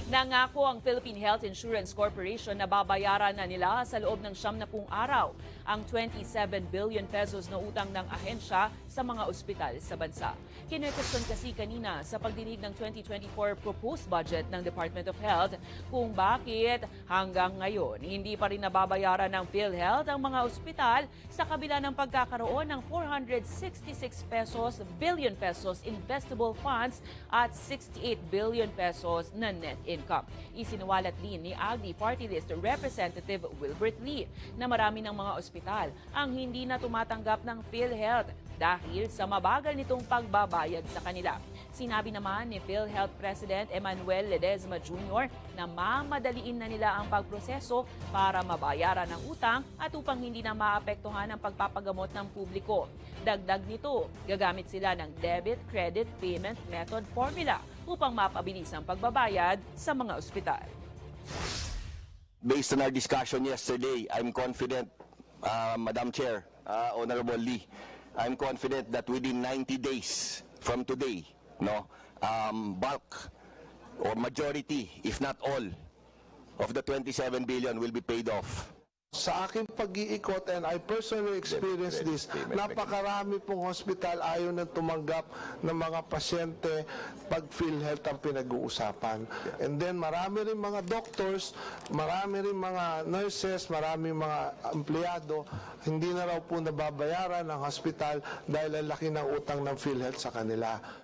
Nangako ang Philippine Health Insurance Corporation na babayaran na nila sa loob ng 70 araw ang 27 billion pesos na utang ng ahensya sa mga ospital sa bansa. Kinwestiyon kasi kanina sa pagdinig ng 2024 proposed budget ng Department of Health kung bakit hanggang ngayon hindi pa rin nababayaran ng PhilHealth ang mga ospital sa kabila ng pagkakaroon ng 466 billion pesos investable funds at 68 billion pesos na net income. Isinuwalat din ni AGDI Party List Representative Wilbert Lee na marami ng mga ospital ang hindi na tumatanggap ng PhilHealth dahil sa mabagal nitong pagbabayad sa kanila. Sinabi naman ni PhilHealth President Emmanuel Ledesma Jr. na mamadaliin na nila ang pagproseso para mabayaran ang utang at upang hindi na maapektuhan ang pagpapagamot ng publiko. Dagdag nito, gagamit sila ng debit credit payment method formula upang mapabilis ang pagbabayad sa mga ospital. Based on our discussion yesterday, I'm confident, Madam Chair, Honorable Lee, I'm confident that within 90 days from today, bulk or majority, if not all, of the 27 billion will be paid off. Sa aking pag-iikot, and I personally experienced this, napakarami pong hospital ayaw na tumanggap ng mga pasyente pag PhilHealth ang pinag-uusapan. And then marami rin mga doctors, marami rin mga nurses, marami mga empleyado, hindi na raw po nababayaran ng hospital dahil ang laki ng utang ng PhilHealth sa kanila.